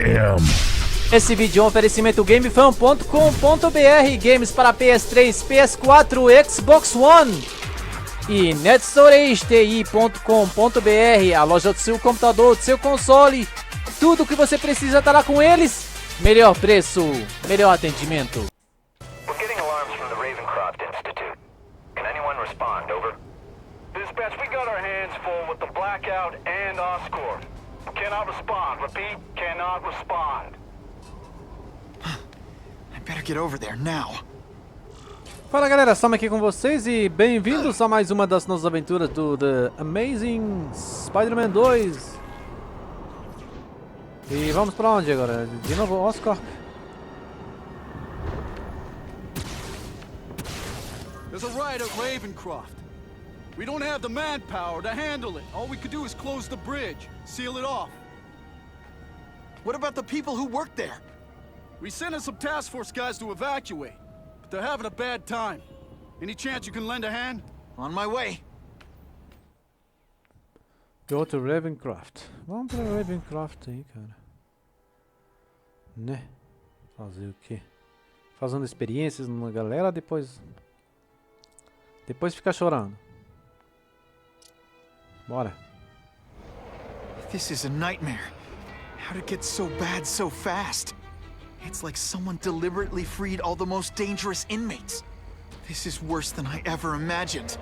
am. Esse vídeo é um oferecimento gamefan.com.br, games para PS3, PS4, Xbox One e netstorage.ti.com.br, a loja do seu computador, do seu console. Tudo o que você precisa tá lá com eles. Melhor preço, melhor atendimento. We're getting alarms from the Ravencroft Institute. Can anyone respond? Over. Dispatch, we got our hands full with the blackout and Oscorp. Cannot respond. Repeat, cannot respond. I better get over there now. Fala galera, estamos aqui com vocês e bem-vindos a mais uma das nossas aventuras do The Amazing Spider-Man 2. E vamos pra onde agora? De novo, Oscorp. There's a riot at Ravencroft. We don't have the manpower to handle it. All we could do is close the bridge, seal it off. What about the people who work there? We sent in some task force guys to evacuate, but they're having a bad time. Any chance you can lend a hand? On my way. Go to Ravencroft. Vamos pra Ravencroft aí, cara. Né? Fazer o quê? Fazendo experiências numa galera, depois ficar chorando. Bora. This is a nightmare. How to get so bad so fast? It's like someone deliberately freed all the most dangerous inmates. This is worse than I ever imagined.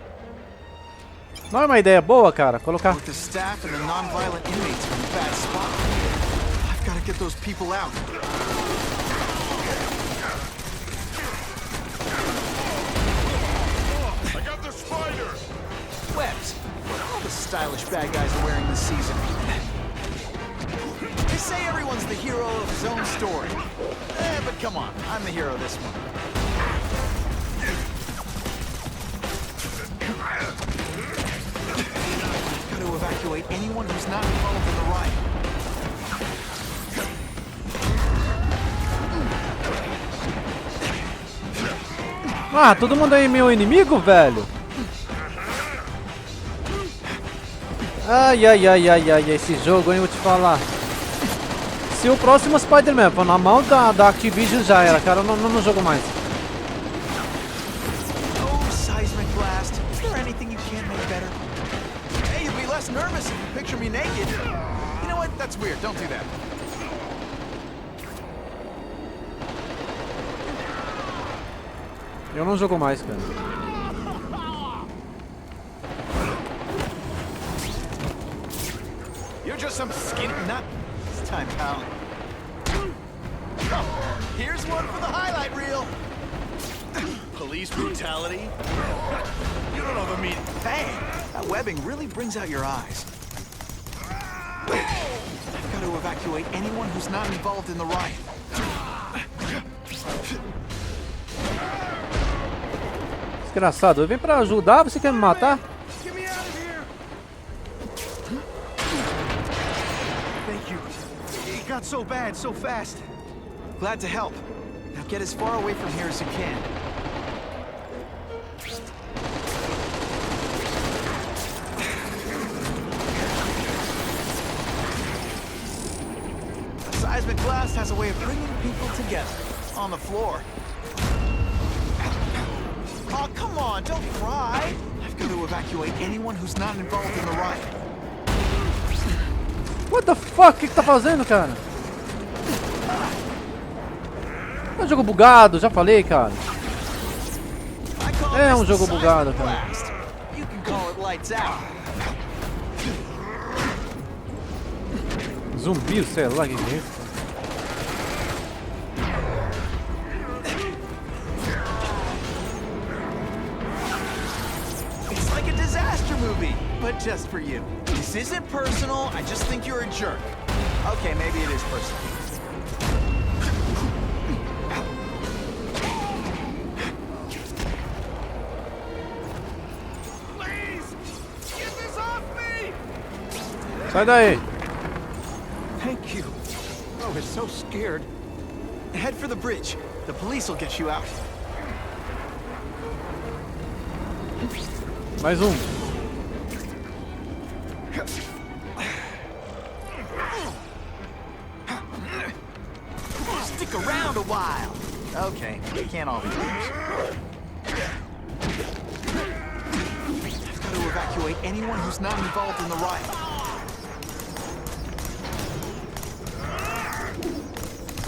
Não é uma ideia boa, cara, colocar. Both the staff and the non-violent inmates are in a bad spot. I've got to get those people out. I got the spider! Webs. All the stylish bad guys are wearing this season. They say everyone's the hero of his own story. But come on, I'm the hero this one. Got to evacuate anyone who's not involved in the riot. Ah, todo mundo aí é meu inimigo, velho? Ai, esse jogo, hein, vou te falar. Se o próximo Spider-Man for na mão da Activision já era, cara, eu não jogo mais. Oh, seismic blast. Is there anything you can't make better? Hey, you'd be less nervous if you picture me naked. You know what? That's weird. Don't do that. Eu não jogo mais, cara. You're just some skinny nut. This time, pal. Oh, here's one for the highlight reel. Police brutality? You don't know the meaning. Hey, that webbing really brings out your eyes. I've got to evacuate anyone who's not involved in the riot. Desgraçado, eu vim pra ajudar, você quer me matar? Get me out of here! Thank you. It got so bad so fast. Glad to help. Now get as far away from here as you can. A seismic blast has a way of bringing people together. On the floor. Oh, come on, don't cry. I've got to evacuate anyone who's not involved in the riot. What the fuck? O que tá fazendo, cara? É um jogo bugado, já falei, cara. É um jogo bugado, cara. You can call it lights out. Zumbi, sei lá, que é isso? It's like a disaster movie, but just for you. This isn't personal, I just think you're a jerk. Okay, maybe it is personal. Please! Get this off me! Sai daí! Thank you. I was so scared. Head for the bridge. The police will get you out. Mais um. Stick around a while. Okay, we can't all be winners. I've got to evacuate anyone who's not involved in the riot.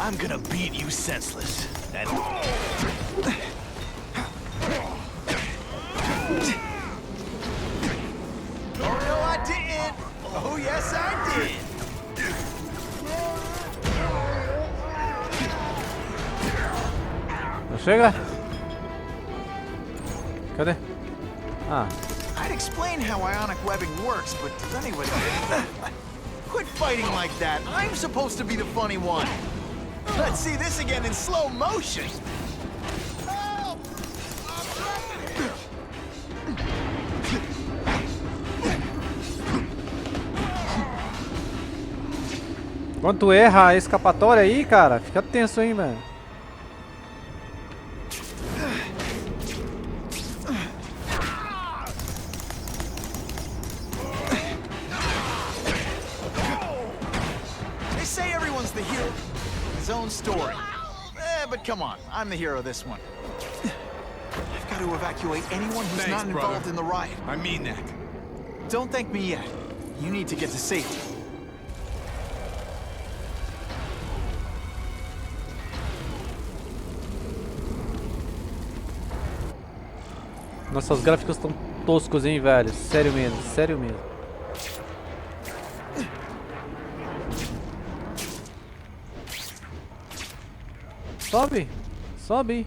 I'm gonna beat you senseless. That's... Oh no, I didn't! Oh yes, I did! Não chega? Cadê? Ah. I'd explain how ionic webbing works, but does anyone... Quit fighting like that. I'm supposed to be the funny one. Let's see this again in slow motion. Quando tu erra a escapatória aí, cara, fica tenso, hein, velho. They say everyone's the hero of his own story. But come on, I'm the hero of this one. I've got to evacuate anyone who's not involved in the riot. I mean that. Don't thank me yet. You need to get to safety. Nossa, os gráficos estão toscos, hein, velho. Sério mesmo, sério mesmo. Sobe, sobe.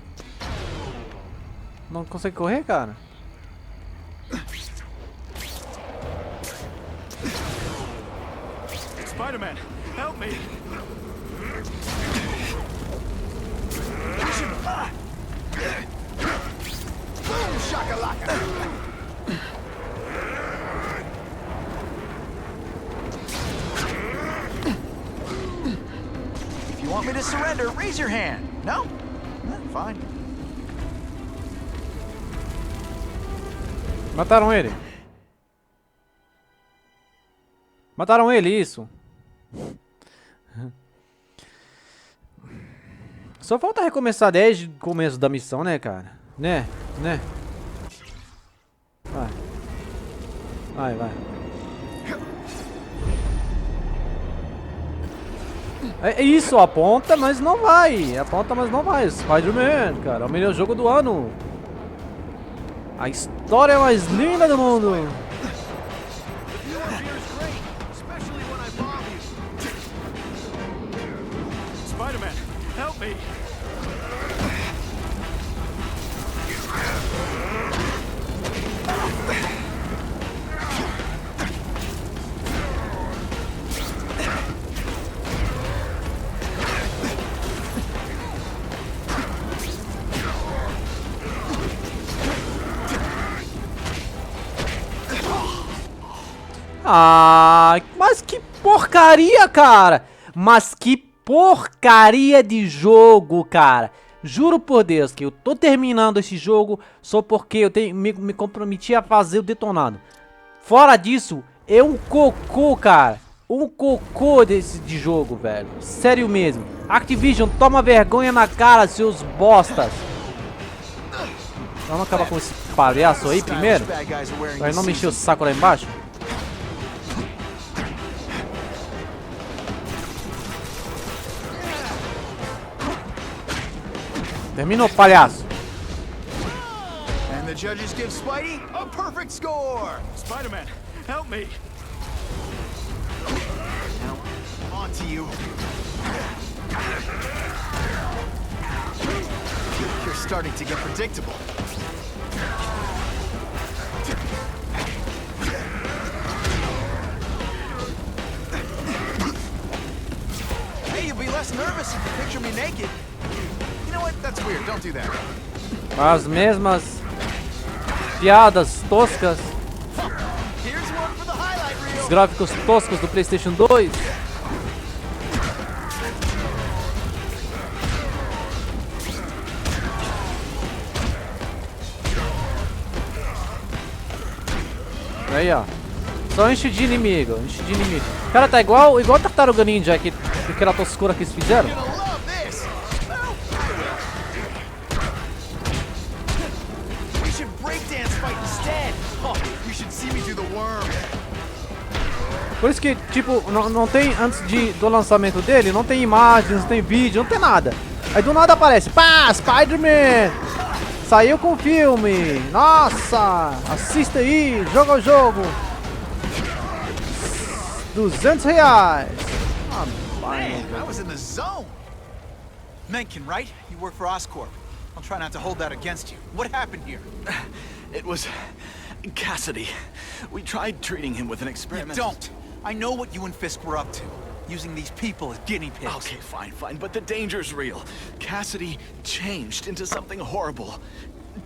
Não consegue correr, cara? Spider-Man, help me! Boom, shakalaka! If you want me to surrender, raise your hand. No? Fine. Mataram ele. Mataram ele, isso. Só falta recomeçar desde o começo da missão, né, cara? Né? Vai. É isso, aponta, mas não vai. Aponta, mas não vai. Spider-Man, cara, é o melhor jogo do ano. A história mais linda do mundo. Spider-Man, help me! Ah, mas que porcaria, cara! Mas que porcaria de jogo, cara! Juro por Deus que eu tô terminando esse jogo só porque eu me comprometi a fazer o detonado. Fora disso, é um cocô, cara. Um cocô de jogo, velho. Sério mesmo. Activision, toma vergonha na cara, seus bostas. Vamos acabar com esse palhaço aí primeiro. Pra não mexer o saco lá embaixo. Terminou, palhaço. And the judges give Spidey a perfect score. Spider-Man, help me! Now, on to you. You're starting to get predictable. Hey, you'll be less nervous if you picture me naked. You know what? That's weird. Don't do that. As mesmas piadas toscas. Here's one for the highlight reel. Os gráficos toscos do PlayStation 2. Aí, ó. Só enche de inimigo, enche de inimigo. Cara, tá igual Tartaruga Ninja, aquela toscura que eles fizeram. You're gonna love this. Por isso que, tipo, não tem, antes do lançamento dele, não tem imagens, não tem vídeo, não tem nada. Aí do nada aparece, pá, Spider-Man! Saiu com o filme! Nossa! Assista aí, joga o jogo! R$200! Ah, Man, I was in the zone. Mencken, right? You work for Oscorp. I'll try not to hold that against you. What happened here? It was Cassidy. We tried treating him with an experiment. Don't. I know what you and Fisk were up to. Using these people as guinea pigs. Okay, fine, but the danger's real. Cassidy changed into something horrible,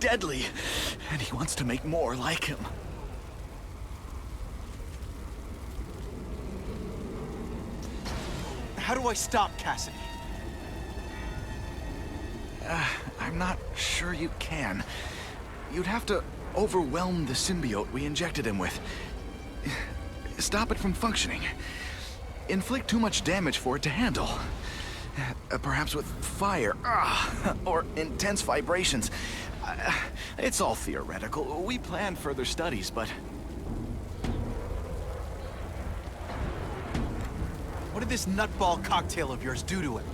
deadly, and he wants to make more like him. How do I stop Cassidy? I'm not sure you can. You'd have to overwhelm the symbiote we injected him with. Stop it from functioning. Inflict too much damage for it to handle. Perhaps with fire, or intense vibrations. It's all theoretical. We planned further studies, but... What did this nutball cocktail of yours do to him?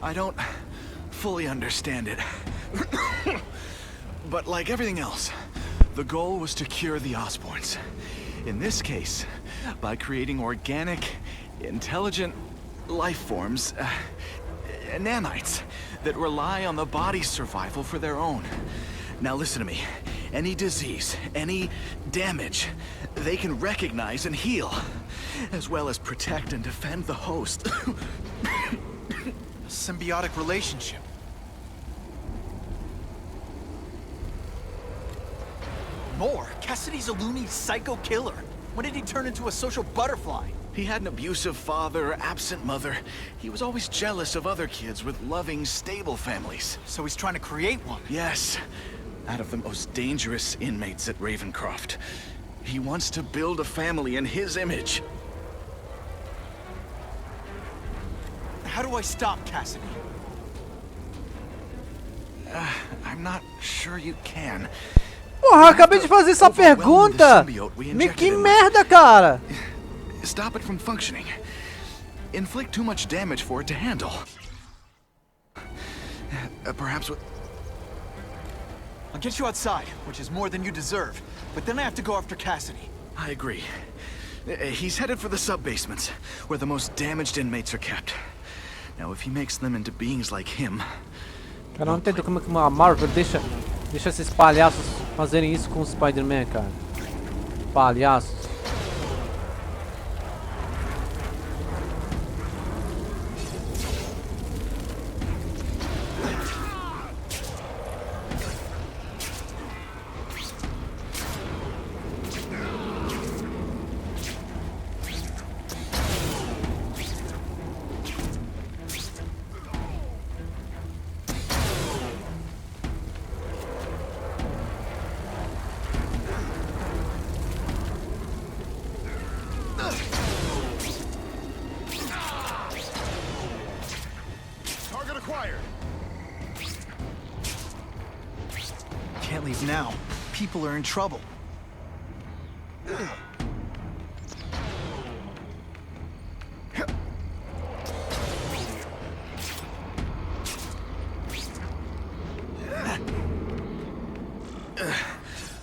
I don't fully understand it. But like everything else, the goal was to cure the Osborns. In this case, by creating organic, intelligent life forms, nanites, that rely on the body's survival for their own. Now listen to me. Any disease, any damage, they can recognize and heal, as well as protect and defend the host. A symbiotic relationship. More? Cassidy's a loony psycho killer. When did he turn into a social butterfly? He had an abusive father, absent mother. He was always jealous of other kids with loving, stable families. So he's trying to create one? Yes. Out of the most dangerous inmates at Ravencroft. He wants to build a family in his image. How do I stop Cassidy? I'm not sure you can. Porra, acabei de fazer essa pergunta! Que merda, cara! Stop it from functioning. Inflict too much damage for it to handle. Perhaps with... I'll get you outside, which is more than you deserve. But then I have to go after Cassidy. I agree. He's headed for the sub-basements, where the most damaged inmates are kept. Now, if he makes them into beings like him... Cara, não entendo como que uma Marvel deixa esses palhaços fazerem isso com o Spider-Man, cara. Palhaços. Can't leave now. People are in trouble.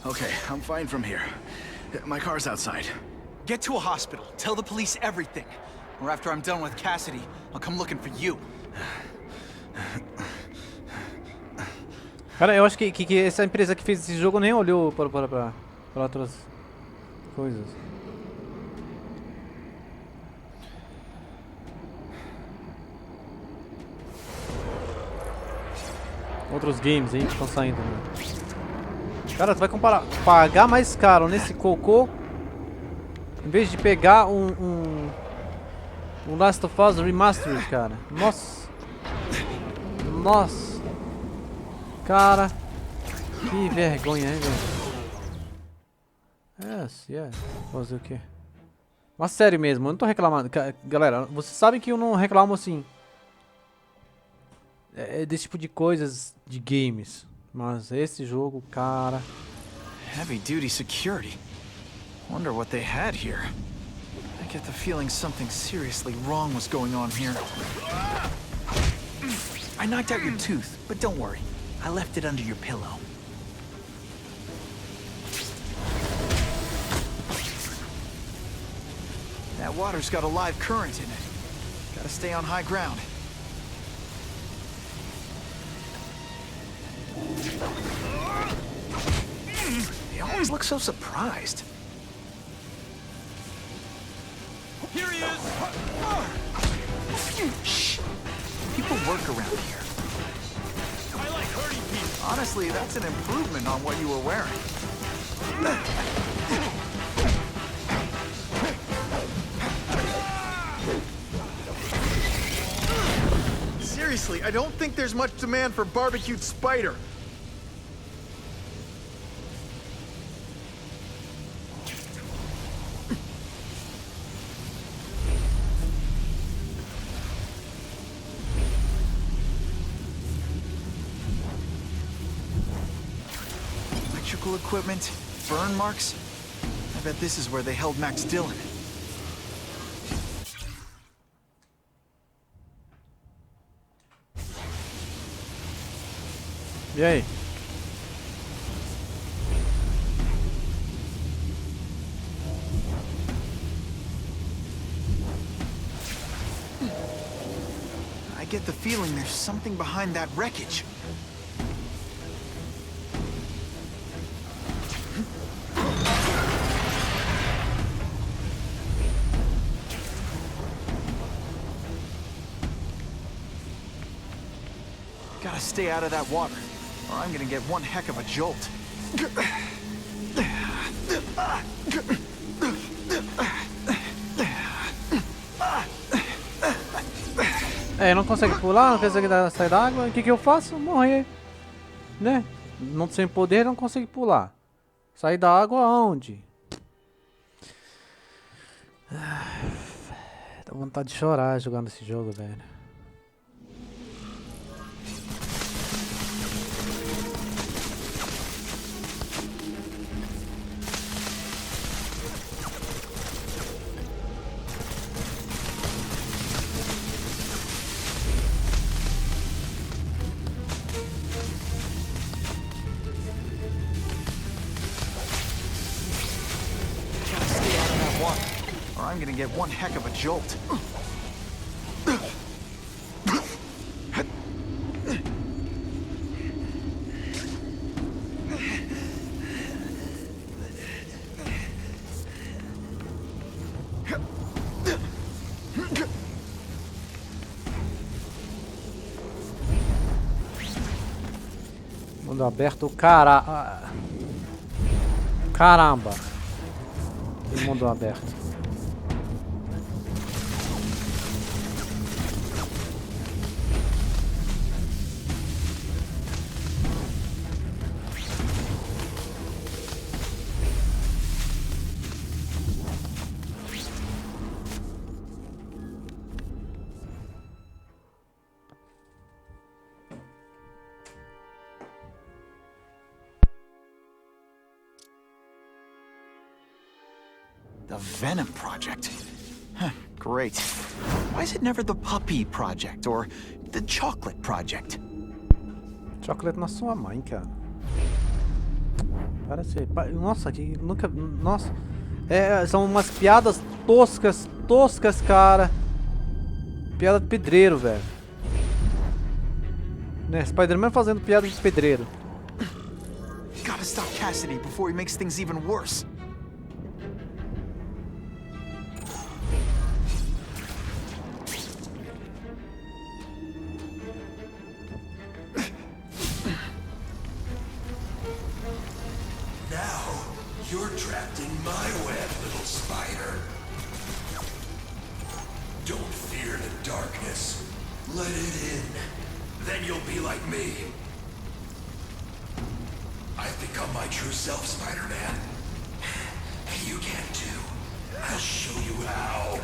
Okay, I'm fine from here. My car's outside. Get to a hospital. Tell the police everything. Or after I'm done with Cassidy, I'll come looking for you. Cara, eu acho que essa empresa que fez esse jogo nem olhou para outras coisas. Outros games aí que estão saindo, né? Cara, tu vai pagar mais caro nesse cocô em vez de pegar um Last of Us Remastered, cara. Nossa. Nossa. Cara, que vergonha, hein, velho? Fazer o quê? Mas sério mesmo, eu não tô reclamando. Galera, vocês sabem que eu não reclamo assim desse tipo de coisas de games. Mas esse jogo, cara... Heavy duty security. Wonder what they had here. get the feeling something seriously wrong was going on here. I knocked out your tooth, but don't worry. I left it under your pillow. That water's got a live current in it. Gotta stay on high ground. They always look so surprised. Here he is! Shh! People work around here. I like hurting people. Honestly, that's an improvement on what you were wearing. Seriously, I don't think there's much demand for barbecued spider. Electrical equipment, burn marks. I bet this is where they held Max Dillon. E aí? I get the feeling there's something behind that wreckage. Gotta stay out of that water, or I'm gonna get one heck of a jolt. É, não consegue pular, não consegue sair da água. O que eu faço? Morrer. Né? Não sem poder, não consegue pular. Sair da água aonde? Dá vontade de chorar jogando esse jogo, velho. I'm gonna get one heck of a jolt. Mundo aberto, caramba. Que mundo aberto. The Venom Project? Huh, great. Why is it never the Puppy Project or the Chocolate Project? Chocolate na sua mãe, cara. Parece... Nossa, que nunca... Nossa. É, são umas piadas toscas, cara. Piada de pedreiro, velho. Né, Spider-Man fazendo piada de pedreiro. Gotta stop Cassidy before he makes things even worse. You're trapped in my web, little spider. Don't fear the darkness. Let it in. Then you'll be like me. I've become my true self, Spider-Man. You can too. I'll show you how.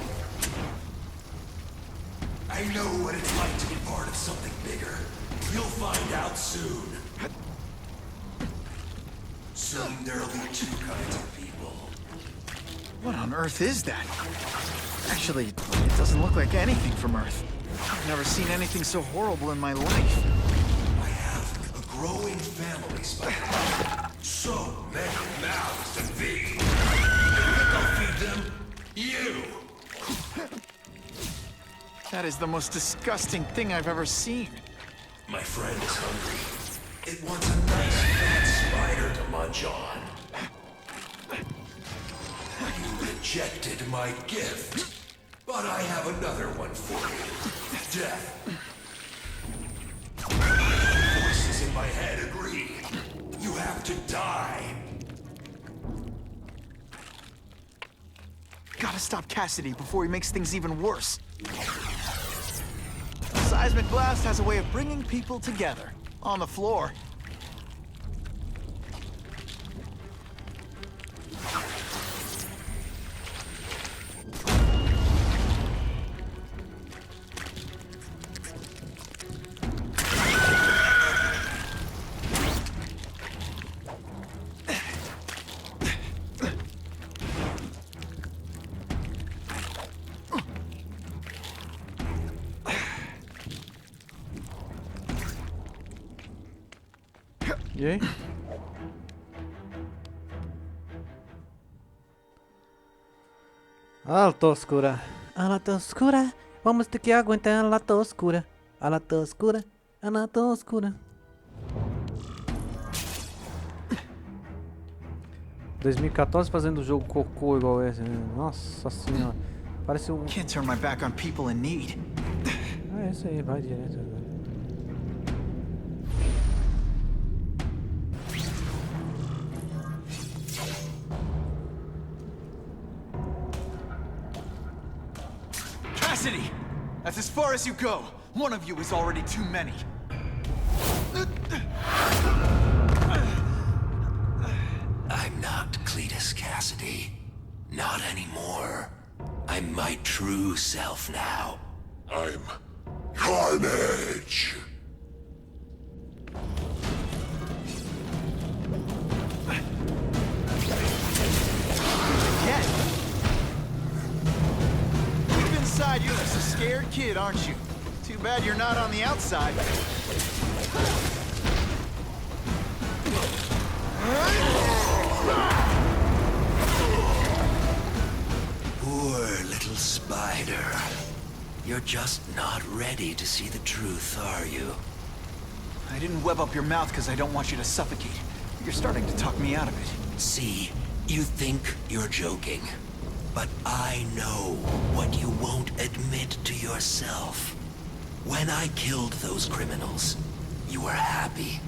I know what it's like to be part of something bigger. You'll find out soon. Soon there'll be two kinds of people. What on earth is that? Actually, it doesn't look like anything from Earth. I've never seen anything so horrible in my life. I have a growing family, Spider-Man. So many mouths to feed. And I'll feed them you. That is the most disgusting thing I've ever seen. My friend is hungry. It wants a nice fat spider to munch on. You rejected my gift, but I have another one for you. Death. Voices in my head agree. You have to die. Gotta stop Cassidy before he makes things even worse. Seismic blast has a way of bringing people together. On the floor. E aí? A toscura. A toscura. Vamos ter que aguentar a toscura. A toscura. A toscura. 2014 fazendo jogo cocô igual esse. Nossa senhora. Parece um... Can't turn my back on people in need. É isso aí, vai direto agora. Cassidy! That's as far as you go. One of you is already too many. I'm not Cletus Cassidy. Not anymore. I'm my true self now. I'm Carnage. Again. Deep inside, you're just a scared kid, aren't you? Too bad you're not on the outside. Poor little spider. You're just not ready to see the truth, are you? I didn't web up your mouth because I don't want you to suffocate. You're starting to talk me out of it. See, you think you're joking. But I know what you won't admit to yourself. When I killed those criminals, you were happy.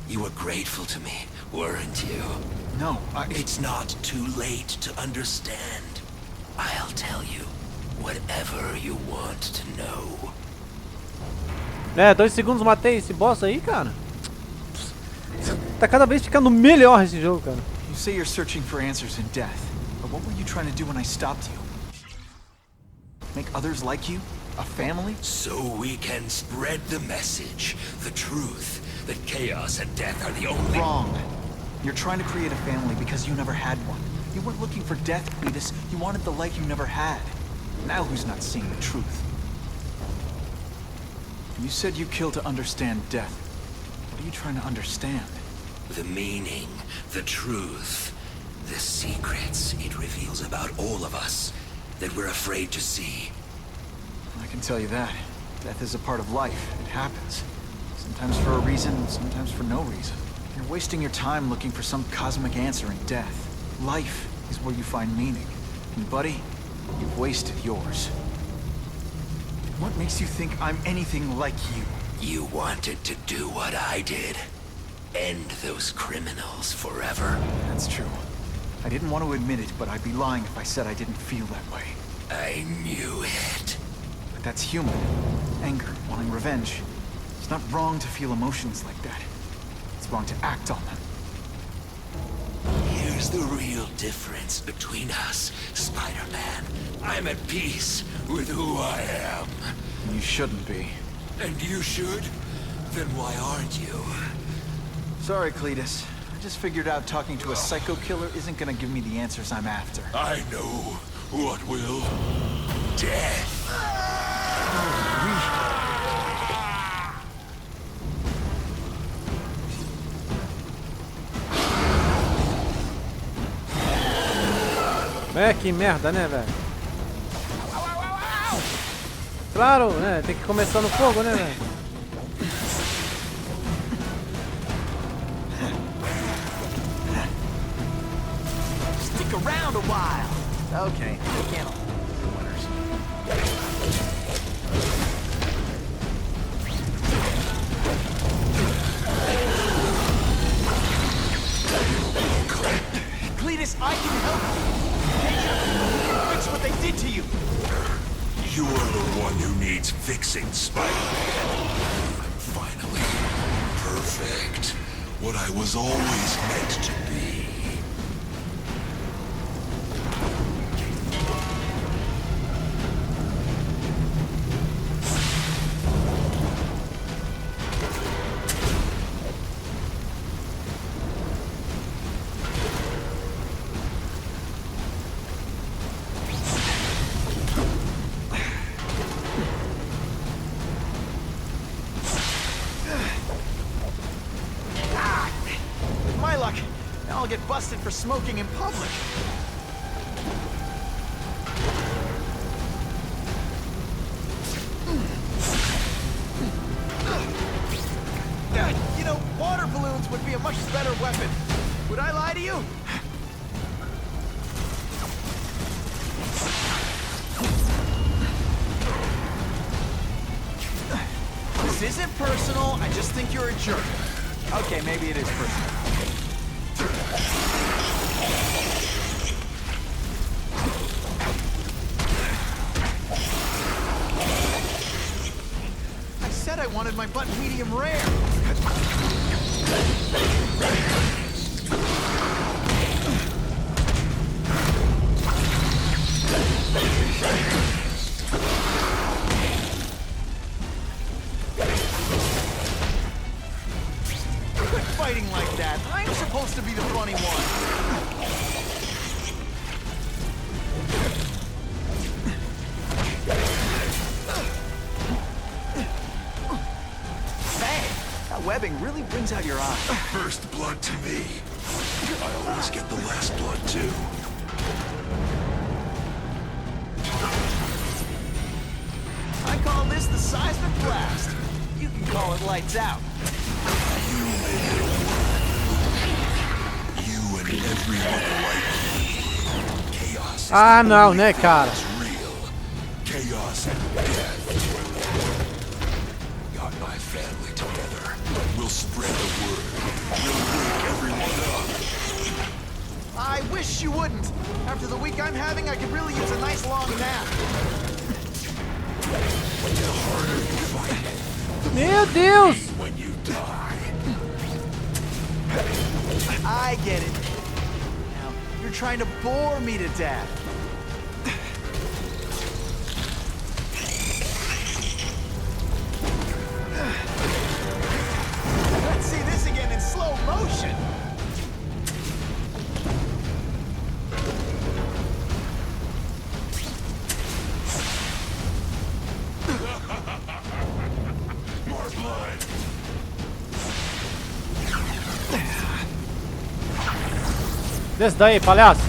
You were grateful to me, weren't you? No, It's not too late to understand. I'll tell you whatever you want to know. É, 2 segundos matei esse boss aí, cara. Tá cada vez ficando melhor esse jogo, cara. You say you're searching for answers in death, but what were you trying to do when I stopped you? Make others like you? A family? So we can spread the message, the truth, that chaos and death are the only... Wrong. You're trying to create a family because you never had one. You weren't looking for death, Cletus. You wanted the life you never had. Now who's not seeing the truth? You said you kill to understand death. What are you trying to understand? The meaning, the truth, the secrets it reveals about all of us that we're afraid to see. I can tell you that. Death is a part of life. It happens. Sometimes for a reason, sometimes for no reason. You're wasting your time looking for some cosmic answer in death. Life is where you find meaning. And buddy, you've wasted yours. What makes you think I'm anything like you? You wanted to do what I did. End those criminals forever. That's true. I didn't want to admit it, but I'd be lying if I said I didn't feel that way. I knew it. But that's human. Anger, wanting revenge. It's not wrong to feel emotions like that. It's wrong to act on them. Here's the real difference between us, Spider-Man. I'm at peace with who I am. You shouldn't be. And you should? Then why aren't you? Sorry, Cletus. I just figured out talking to a psycho killer isn't gonna give me the answers I'm after. I know what will. Death. É, que merda, né, velho? Claro, né? Tem que começar no fogo, né, velho? Stick around a while. Okay, I can't. Cletus, I can help you. We can fix what they did to you. You're the one who needs fixing, Spider-Man. I'm finally perfect. What I was always meant to be. My luck. Now I'll get busted for smoking in public. You know, water balloons would be a much better weapon. Would I lie to you? This isn't personal, I just think you're a jerk. Okay, maybe it is personal. I said I wanted my butt medium rare. Quit fighting like that. I'm supposed to be the funny one. Hey, that webbing really brings out your eyes. First blood to me. I always get the last blood, too. I call this the seismic blast. You can call it lights out. You made it work. You and everyone like me. Chaos is Ah, the não, only né, thing cara? that's real. Chaos and death. Got my family together. We'll spread the word. We'll wake everyone up. I wish you wouldn't. After the week I'm having, I could really use a nice long nap. The harder you fight, Meu Deus! when you die. I get it. Now, you're trying to bore me to death. Let's see this again in slow motion. More blood. Desce daí, palhaço!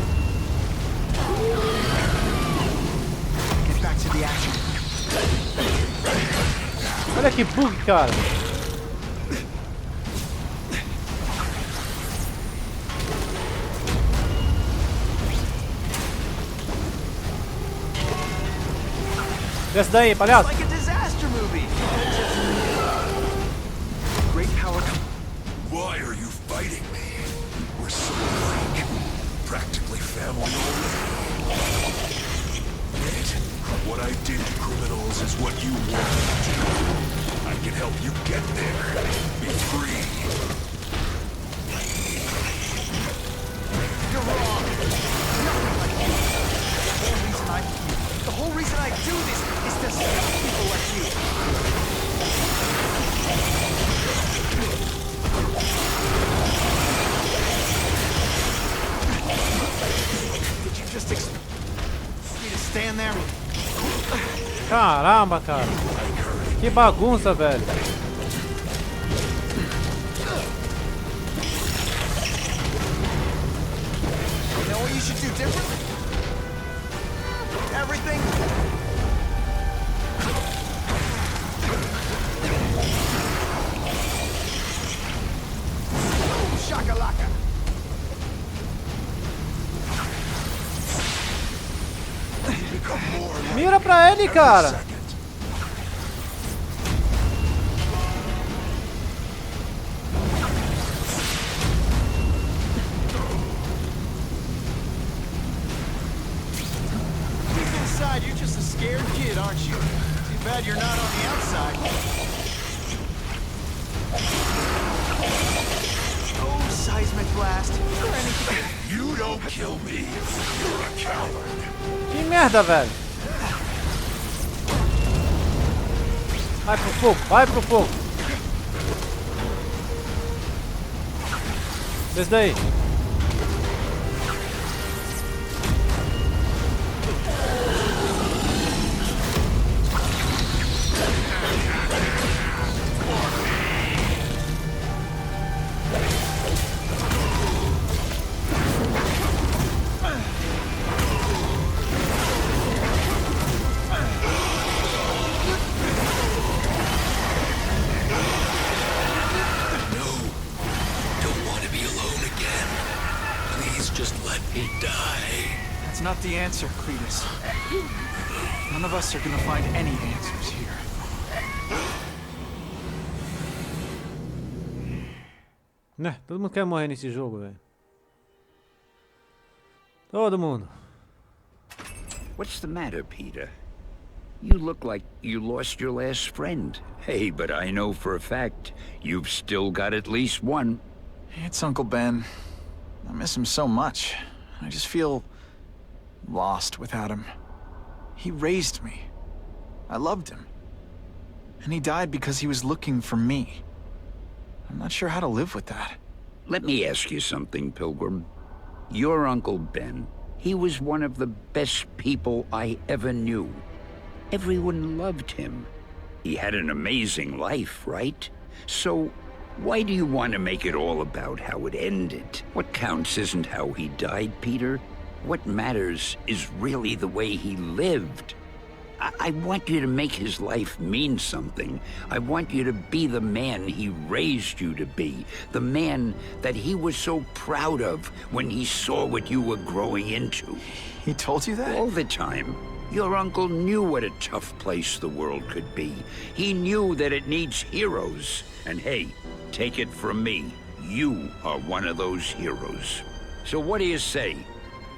Get back to the action. Olha que bug, cara! Desce daí, palhaço! Like a disaster movie. Great power. Why are you fighting me? We're so alike. Practically family already. Wait, what I did to criminals is what you want to do. I can help you get there. Be free. You're wrong. The whole reason I do this is to stop people like Caramba, cara. Que bagunça, velho. You know what you should do differently? Everything. Shakalaka. Mira pra ele, cara. Inside, you're just a scared kid, aren't you? Too bad you're not on the outside. Oh, seismic blast. Is there anything? You don't kill me. You're a coward. Que merda, velho. Vai pro fogo, vai pro fogo. Desce daí. Just let me die. That's not the answer, Cletus. None of us are gonna find any answers here. Né, todo mundo quer morrer nesse jogo, velho. Todo mundo. What's the matter, Peter? You look like you lost your last friend. Hey, but I know for a fact you've still got at least one. It's Uncle Ben. I miss him so much. I just feel lost without him. He raised me. I loved him. And he died because he was looking for me. I'm not sure how to live with that. Let me ask you something, Pilgrim. Your Uncle Ben, he was one of the best people I ever knew. Everyone loved him. He had an amazing life, right? So, why do you want to make it all about how it ended? What counts isn't how he died, Peter. What matters is really the way he lived. I want you to make his life mean something. I want you to be the man he raised you to be. The man that he was so proud of when he saw what you were growing into. He told you that? All the time. Your uncle knew what a tough place the world could be. He knew that it needs heroes. And hey, take it from me, you are one of those heroes. So what do you say?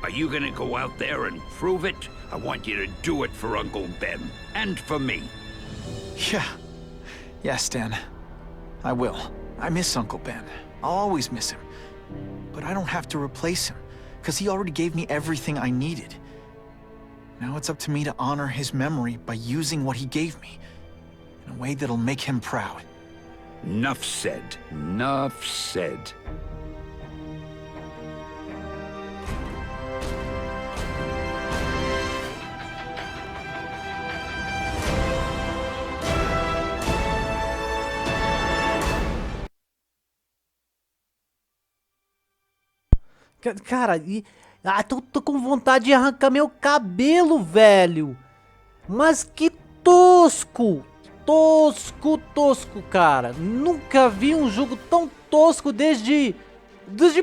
Are you gonna go out there and prove it? I want you to do it for Uncle Ben, and for me. Yeah. Yes, Dan. I will. I miss Uncle Ben. I'll always miss him. But I don't have to replace him, because he already gave me everything I needed. Now it's up to me to honor his memory by using what he gave me, in a way that'll make him proud. Nuff said. Nuff said. Cara, tô com vontade de arrancar meu cabelo, velho. Mas que tosco. Tosco, cara. Nunca vi um jogo tão tosco desde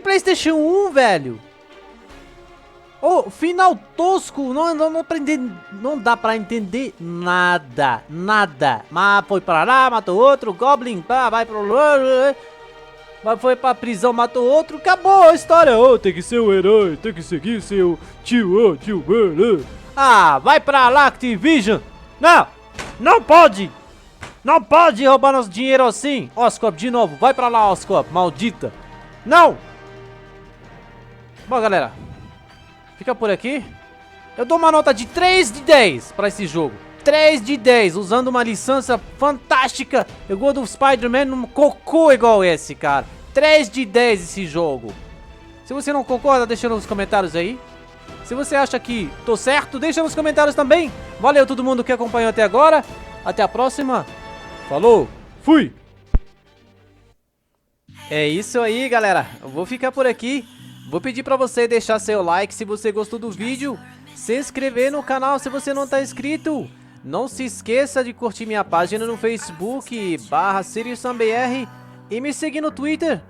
PlayStation 1, velho. Oh, final tosco. Não dá pra entender nada. Mas foi pra lá, matou outro. Goblin, pá, vai pro... Foi pra prisão, matou outro, acabou a história. Oh, tem que ser o herói, tem que seguir seu tio Ben. Ah, vai pra lá, Activision. Não pode roubar nosso dinheiro assim. Oscorp, de novo, vai pra lá, Oscorp, maldita. Não. Bom, galera, fica por aqui. Eu dou uma nota de 3 de 10 pra esse jogo. 3 de 10, usando uma licença fantástica, igual do Spider-Man, um cocô igual esse, cara. 3 de 10 esse jogo. Se você não concorda, deixa nos comentários aí. Se você acha que tô certo, deixa nos comentários também. Valeu todo mundo que acompanhou até agora. Até a próxima. Falou. Fui. É isso aí, galera. Eu vou ficar por aqui. Vou pedir pra você deixar seu like se você gostou do vídeo. Se inscrever no canal se você não tá inscrito. Não se esqueça de curtir minha página no Facebook, /SiriusSamBR. E me seguir no Twitter,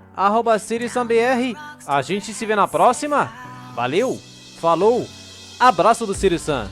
@SiriusSamBR. A gente se vê na próxima. Valeu, falou, abraço do Sirius Sam.